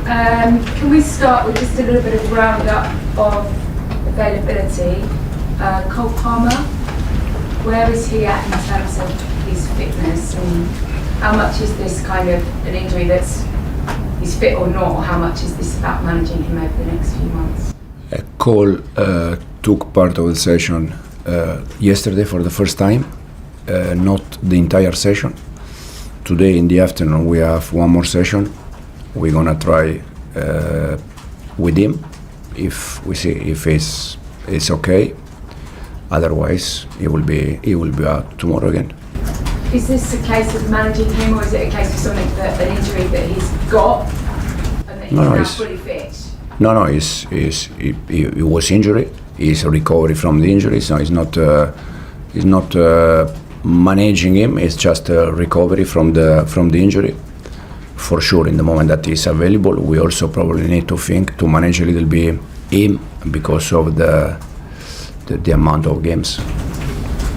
Can we start with just a little bit of roundup of availability? Cole Palmer, where is he at in terms of his fitness, and how much is this kind of an injury that's he's fit or not, or how much is this about managing him over the next few months? Cole took part of the session yesterday for the first time, not the entire session. Today in the afternoon we have one more session. We're gonna try with him if we see if it's okay. Otherwise, he will be out tomorrow again. Is this a case of managing him, or is it a case of something an injury that he's got and that he's now fully fit? No, he was injured. He's a recovery from the injury, so he's not managing him. It's just a recovery from the injury. For sure, in the moment that he's available, we also probably need to think to manage a little bit him because of the amount of games.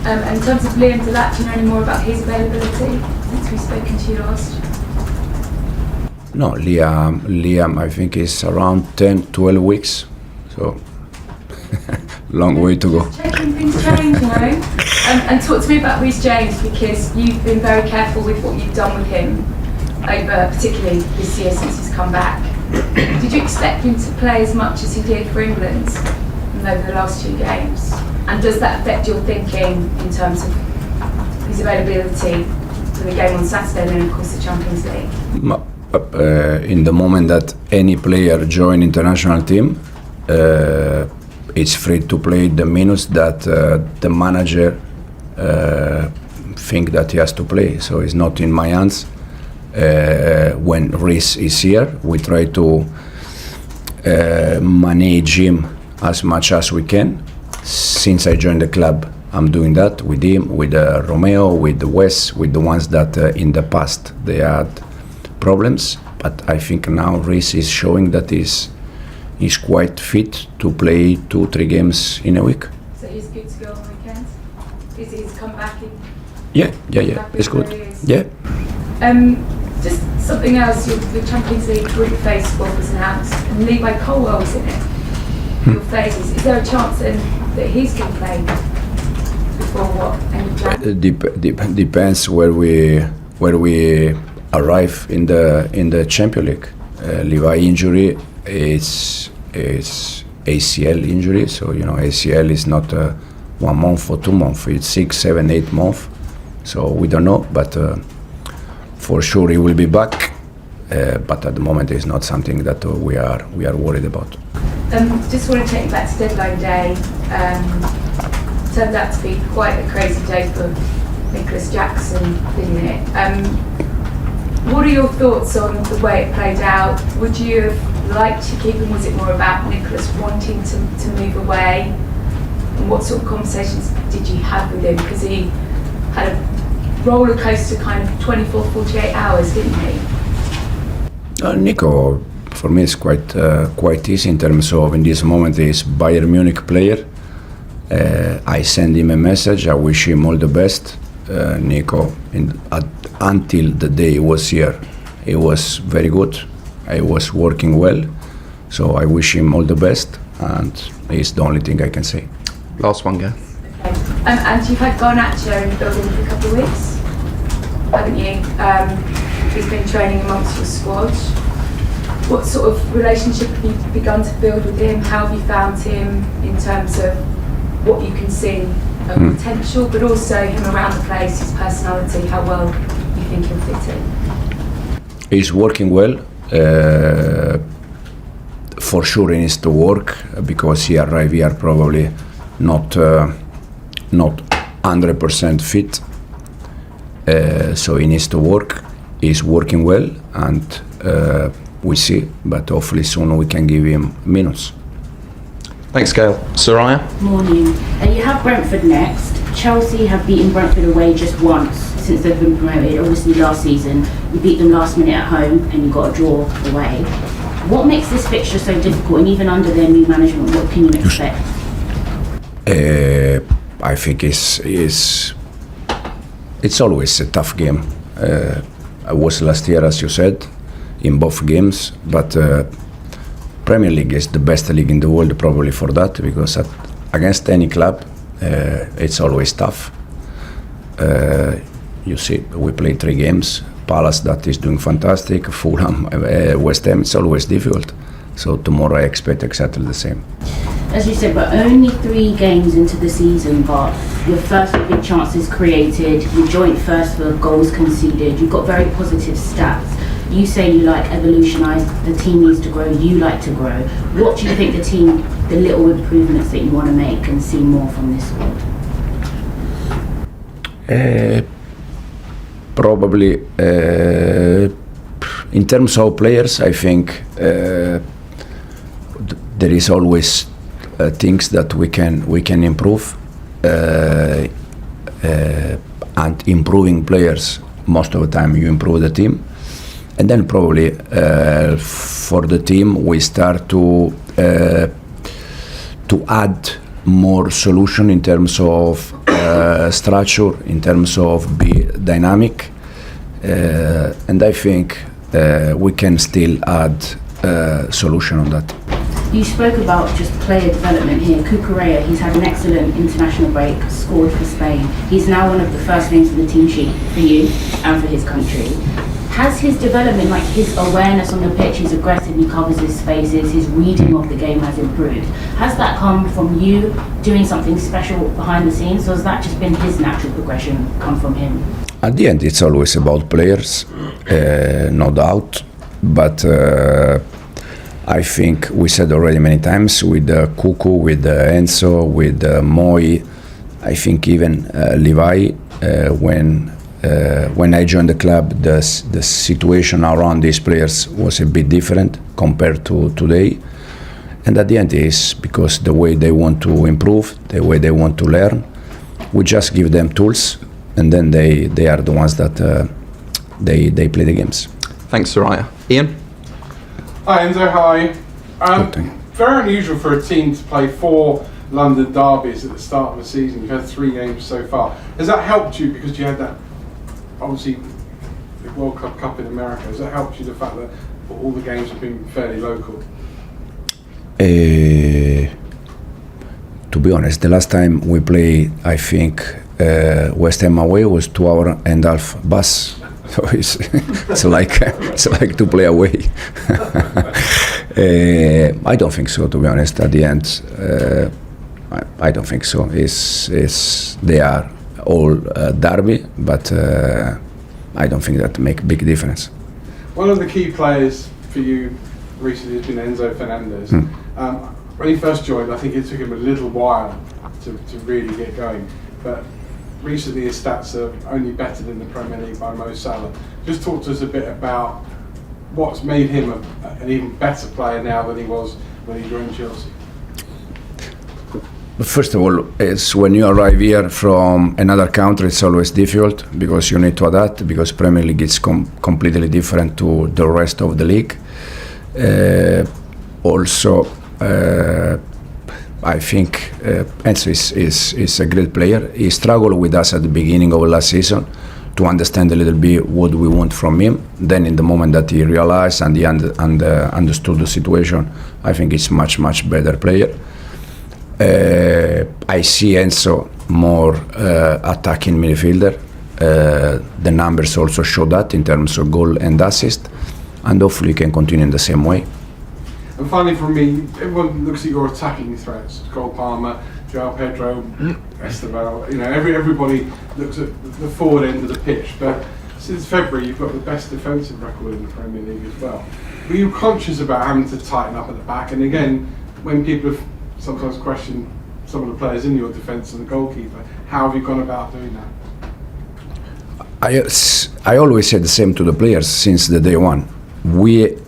In terms of Delap, do you know any more about his availability since we've spoken to you last? No, Liam I think is around 10-12 weeks, so long way to go. Checking things change, you know. And talk to me about Reece James, because you've been very careful with what you've done with him over, particularly this year since he's come back. Did you expect him to play as much as he did for England over the last 2 games? And does that affect your thinking in terms of his availability for the game on Saturday and then of course the Champions League? In the moment that any player join international team, it's free to play the minutes that the manager think that he has to play. So it's not in my hands. When Reece is here, we try to manage him as much as we can. Since I joined the club, I'm doing that with him, with Romeo, with the West, with the ones that in the past they had problems. But I think now Reece is showing that he's quite fit to play 2-3 games in a week. So he's good to go on weekends? He's come back in? Yeah, it's good. Yeah. Just something else, your Champions League group phase squad was announced, and Levi Colwell was in it. Your phases. Is there a chance then that he's going to play before what? End of January? Depends where we arrive in the Champions League. Levi injury is ACL injury, so you know ACL is not 1 month or 2 months. It's 6, 7, 8 months. So we don't know, but for sure he will be back. But at the moment it's not something that we are worried about. Just want to take you back to deadline day. Turned out to be quite a crazy day for Nicholas Jackson, didn't it? What are your thoughts on the way it played out? Would you have liked to keep him? Was it more about Nicholas wanting to move away? And what sort of conversations did you have with him? Because he had a roller coaster kind of 24, 48 hours, didn't he? Nico, for me, is quite easy in terms of in this moment he's Bayern Munich player. I send him a message. I wish him all the best. Nico, until the day he was here, he was very good. He was working well, so I wish him all the best, and it's the only thing I can say. Last one, Gav. Okay. And you've had Garnacho in the building for a couple of weeks, haven't you? He's been training amongst your squad. What sort of relationship have you begun to build with him? How have you found him in terms of what you can see of potential, but also him around the place, his personality, how well you think he'll fit in? He's working well. For sure he needs to work because he arrived here probably not 100% fit. So he needs to work. He's working well, and we see, but hopefully soon we can give him minutes. Thanks, Gail. Soraya? Morning. You have Brentford next. Chelsea have beaten Brentford away just once since they've been promoted. Obviously last season you beat them last minute at home and you got a draw away. What makes this fixture so difficult, and even under their new management, what can you expect? I think it's always a tough game. I was last year, as you said. in both games, but Premier League is the best league in the world probably for that, because against any club it's always tough. You see, we played 3 games. Palace, that is doing fantastic. Fulham, West Ham, it's always difficult. So tomorrow I expect exactly the same. As you said, but only 3 games into the season, but your first big chances created, your joint first for goals conceded, you've got very positive stats. You say you like evolutionise, the team needs to grow, you like to grow. What do you think the little improvements that you want to make and see more from this squad? Probably in terms of players, I think there is always things that we can improve, and improving players, most of the time you improve the team, and then probably for the team we start to add more solution in terms of structure, in terms of be dynamic, and I think we can still add solution on that. You spoke about just player development here. Cucurella, he's had an excellent international break, scored for Spain. He's now one of the first names on the team sheet for you and for his country. Has his development, like his awareness on the pitch, his aggressive, he covers his spaces, his reading of the game has improved? Has that come from you doing something special behind the scenes, or has that just been his natural progression, come from him? At the end, it's always about players, no doubt, but I think we said already many times with Cucu, with Enzo, with Moi, I think even Levi, when I joined the club, the situation around these players was a bit different compared to today. And at the end is because the way they want to improve, the way they want to learn, we just give them tools, and then they are the ones that they play the games. Thanks, Soraya. Ian? Hi Enzo, hi. Good. Very unusual for a team to play 4 London derbies at the start of the season. You've had 3 games so far. Has that helped you because you had that, obviously, the World Cup in America? Has that helped you, the fact that all the games have been fairly local? To be honest, the last time we played, I think, West Ham away was 2.5 hour bus. So it's like to play away. I don't think so, to be honest. At the end, I don't think so. They are all derby, but I don't think that make big difference. One of the key players for you recently has been Enzo Fernandez. When he first joined, I think it took him a little while to really get going, but recently his stats are only better than the Premier League by Mo Salah. Just talk to us a bit about what's made him an even better player now than he was when he joined Chelsea. First of all, it's when you arrive here from another country, it's always difficult because you need to adapt, because Premier League is completely different to the rest of the league. Also, I think Enzo is a great player. He struggled with us at the beginning of last season to understand a little bit what we want from him. Then in the moment that he realized and he understood the situation, I think he's much better player. I see Enzo more attacking midfielder. The numbers also show that in terms of goal and assist, and hopefully he can continue in the same way. And finally, for me, everyone looks at your attacking threats: Cole Palmer, João Pedro, Esteban. You know, everybody looks at the forward end of the pitch. But since February, you've got the best defensive record in the Premier League as well. Were you conscious about having to tighten up at the back? And again, when people have sometimes questioned some of the players in your defence and the goalkeeper, how have you gone about doing that? I always say the same to the players since the day one. We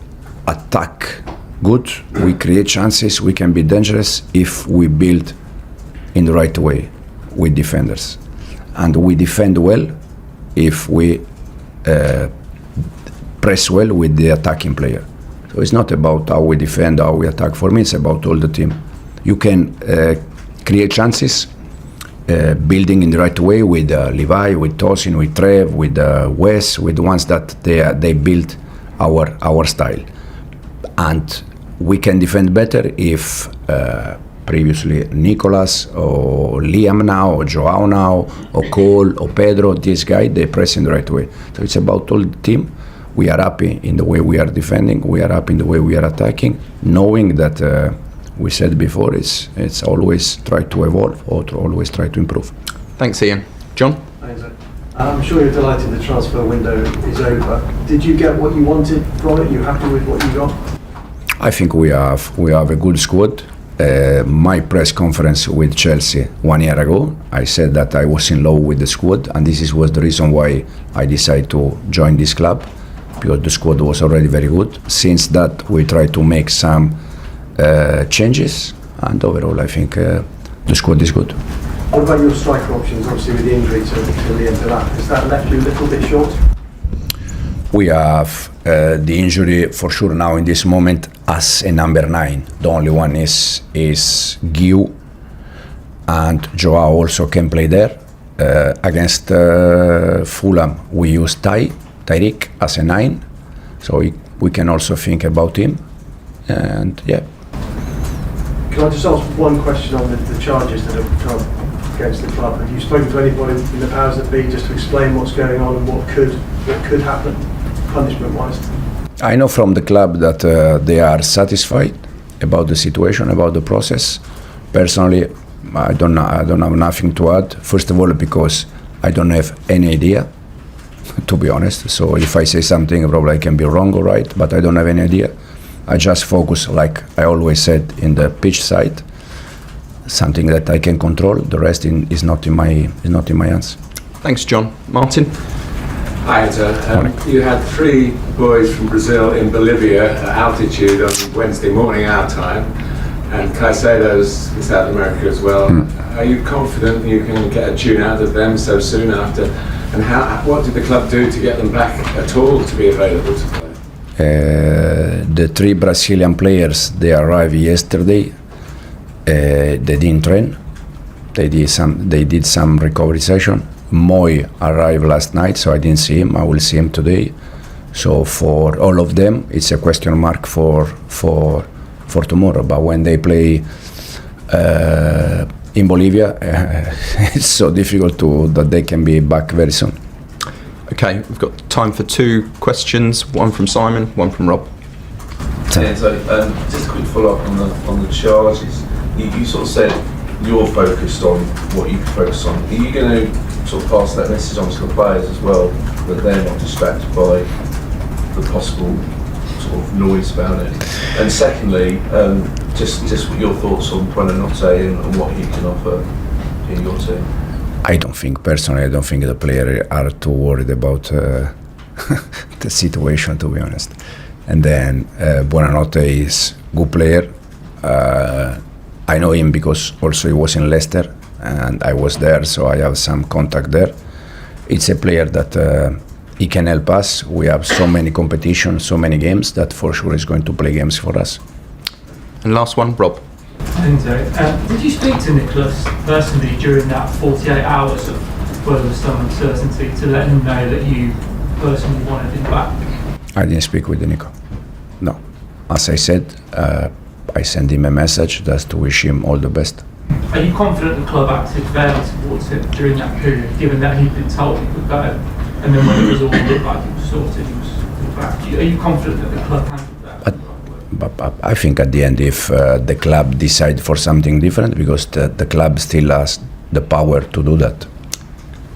attack good, we create chances, we can be dangerous if we build in the right way with defenders. And we defend well if we press well with the attacking player. So it's not about how we defend, how we attack. For me, it's about all the team. You can create chances, building in the right way with Levi, with Tosin, with Trev, with Wes, with the ones that they build our style, and we can defend better if previously Nicolas or Liam now or Joao now or Cole or Pedro, this guy, they press in the right way. So it's about all the team. We are happy in the way we are defending. We are happy in the way we are attacking, knowing that we said before it's always try to evolve or to always try to improve. Thanks, Ian. John? Enzo. I'm sure you're delighted the transfer window is over. Did you get what you wanted from it? Are you happy with what you got? I think we have a good squad. My press conference with Chelsea 1 year ago, I said that I was in love with the squad, and this was the reason why I decided to join this club, because the squad was already very good. Since that, we tried to make some changes, and overall, I think the squad is good. What about your striker options, obviously with the injury to Liam Delap? Has that left you a little bit short? We have the injury for sure now in this moment as a number 9. The only one is Guiu, and Joao also can play there. Against Fulham, we use Tyreek as a 9, so we can also think about him. And yeah. Can I just ask one question on the charges that have come against the club? Have you spoken to anybody in the powers that be just to explain what's going on and what could happen punishment-wise? I know from the club that they are satisfied about the situation, about the process. Personally, I don't have nothing to add. First of all, because I don't have any idea, to be honest. So if I say something, probably I can be wrong or right, but I don't have any idea. I just focus, like I always said, in the pitch side, something that I can control. The rest is not in my hands. Thanks, John. Martin? Hi, Enzo. You had 3 boys from Brazil in Bolivia at altitude on Wednesday morning our time, and Caicedo's in South America as well. Are you confident you can get a tune out of them so soon after? And what did the club do to get them back at all to be available to play? The 3 Brazilian players, they arrived yesterday. They didn't train. They did some recovery session. Moy arrived last night, so I didn't see him. I will see him today. So for all of them, it's a question mark for tomorrow. But when they play in Bolivia, it's so difficult that they can be back very soon. Okay, we've got time for 2 questions. One from Simon, one from Rob. Yeah, so just a quick follow-up on the charges. You sort of said you're focused on what you can focus on. Are you going to sort of pass that message on to the players as well, that they're not distracted by the possible sort of noise about it? And secondly, just what your thoughts on Buonanotte and what he can offer in your team? I don't think the players are too worried about the situation, to be honest. And then Buonanotte is good player. I know him because also he was in Leicester and I was there, so I have some contact there. It's a player that he can help us. We have so many competitions, so many games that for sure is going to play games for us. And last one, Rob. Enzo, did you speak to Nicolas personally during that 48 hours of where there was some uncertainty to let him know that you personally wanted him back? I didn't speak with Nico. No. As I said, I sent him a message just to wish him all the best. Are you confident the club acted fairly towards him during that period, given that he'd been told he could go, and then when it was all looked like it was sorted, he was back? Are you confident that the club handled that? But I think at the end, if the club decide for something different, because the club still has the power to do that.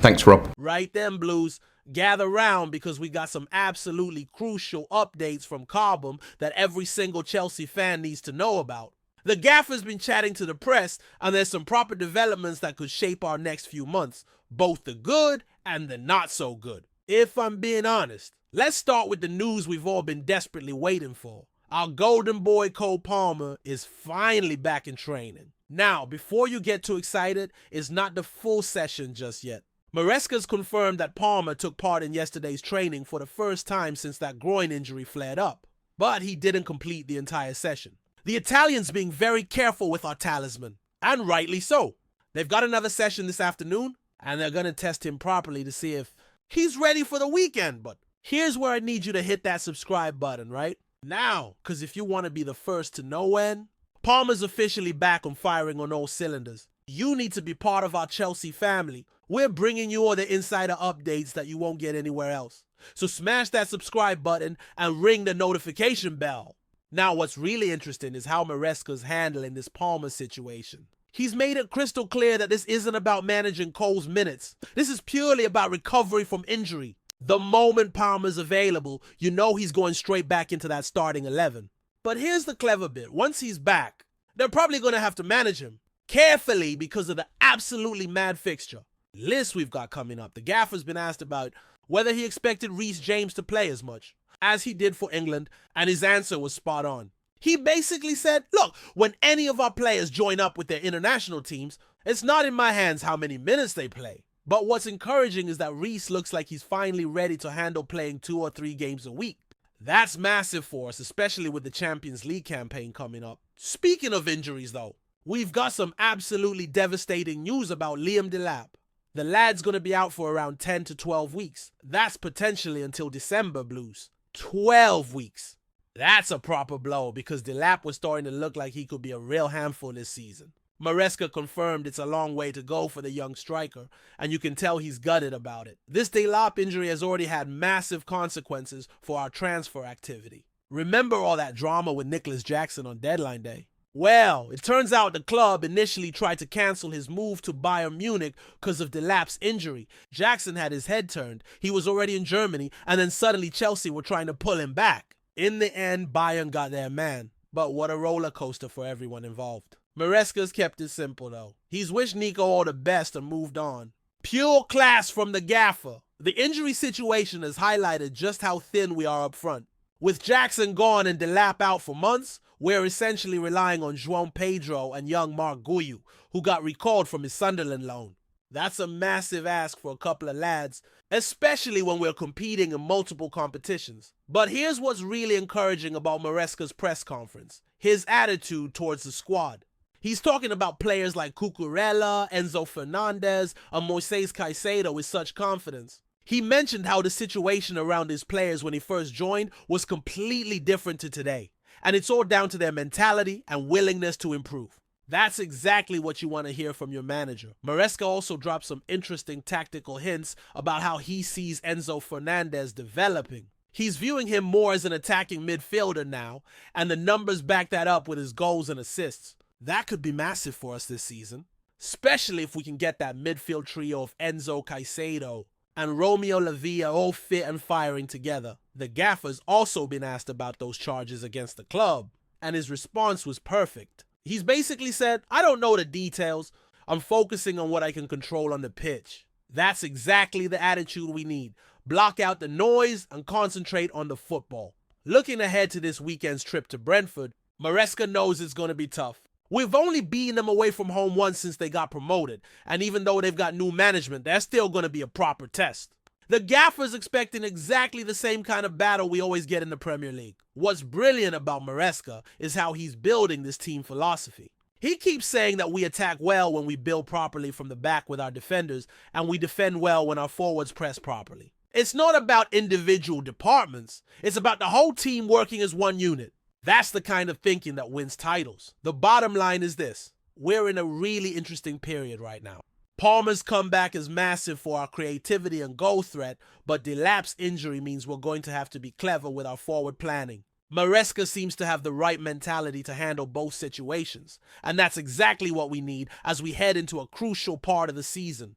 Thanks, Rob. Right then, Blues. Gather round because we got some absolutely crucial updates from Cobham that every single Chelsea fan needs to know about. The gaffer's been chatting to the press, and there's some proper developments that could shape our next few months, both the good and the not so good. If I'm being honest, let's start with the news we've all been desperately waiting for. Our golden boy Cole Palmer is finally back in training. Now, before you get too excited, it's not the full session just yet. Maresca's confirmed that Palmer took part in yesterday's training for the first time since that groin injury flared up, but he didn't complete the entire session. The Italians being very careful with our talisman, and rightly so. They've got another session this afternoon, and they're going to test him properly to see if he's ready for the weekend, but Here's where I need you to hit that subscribe button right now, because if you want to be the first to know when, Palmer's officially back on firing on all cylinders. You need to be part of our Chelsea family. We're bringing you all the insider updates that you won't get anywhere else. So smash that subscribe button and ring the notification bell. Now what's really interesting is how Maresca's handling this Palmer situation. He's made it crystal clear that this isn't about managing Cole's minutes. This is purely about recovery from injury. The moment Palmer's available, you know he's going straight back into that starting 11. But here's the clever bit. Once he's back, they're probably going to have to manage him carefully because of the absolutely mad fixture list we've got coming up. The gaffer's been asked about whether he expected Reece James to play as much as he did for England, and his answer was spot on. He basically said, look, when any of our players join up with their international teams, it's not in my hands how many minutes they play. But what's encouraging is that Reece looks like he's finally ready to handle playing 2 or 3 games a week. That's massive for us, especially with the Champions League campaign coming up. Speaking of injuries though, we've got some absolutely devastating news about Liam Delap. The lad's going to be out for around 10 to 12 weeks. That's potentially until December Blues. 12 weeks. That's a proper blow because Delap was starting to look like he could be a real handful this season. Maresca confirmed it's a long way to go for the young striker, and you can tell he's gutted about it. This Delap injury has already had massive consequences for our transfer activity. Remember all that drama with Nicholas Jackson on deadline day? Well, it turns out the club initially tried to cancel his move to Bayern Munich because of Delap's injury. Jackson had his head turned. He was already in Germany, and then suddenly Chelsea were trying to pull him back. In the end, Bayern got their man. But what a roller coaster for everyone involved. Maresca's kept it simple though. He's wished Nico all the best and moved on. Pure class from the gaffer. The injury situation has highlighted just how thin we are up front. With Jackson gone and Delap out for months, we're essentially relying on João Pedro and young Mark Guiu, who got recalled from his Sunderland loan. That's a massive ask for a couple of lads, especially when we're competing in multiple competitions. But here's what's really encouraging about Maresca's press conference. His attitude towards the squad. He's talking about players like Cucurella, Enzo Fernandez, and Moises Caicedo with such confidence. He mentioned how the situation around his players when he first joined was completely different to today. And it's all down to their mentality and willingness to improve. That's exactly what you want to hear from your manager. Maresca also dropped some interesting tactical hints about how he sees Enzo Fernandez developing. He's viewing him more as an attacking midfielder now, and the numbers back that up with his goals and assists. That could be massive for us this season, especially if we can get that midfield trio of Enzo, Caicedo, and Romeo Lavia all fit and firing together. The gaffer's also been asked about those charges against the club, and his response was perfect. He's basically said, I don't know the details, I'm focusing on what I can control on the pitch. That's exactly the attitude we need. Block out the noise and concentrate on the football. Looking ahead to this weekend's trip to Brentford, Maresca knows it's going to be tough. We've only beaten them away from home once since they got promoted, and even though they've got new management, they're still going to be a proper test. The gaffer's expecting exactly the same kind of battle we always get in the Premier League. What's brilliant about Maresca is how he's building this team philosophy. He keeps saying that we attack well when we build properly from the back with our defenders, and we defend well when our forwards press properly. It's not about individual departments, it's about the whole team working as one unit. That's the kind of thinking that wins titles. The bottom line is this. We're in a really interesting period right now. Palmer's comeback is massive for our creativity and goal threat, but Delap's injury means we're going to have to be clever with our forward planning. Maresca seems to have the right mentality to handle both situations, and that's exactly what we need as we head into a crucial part of the season.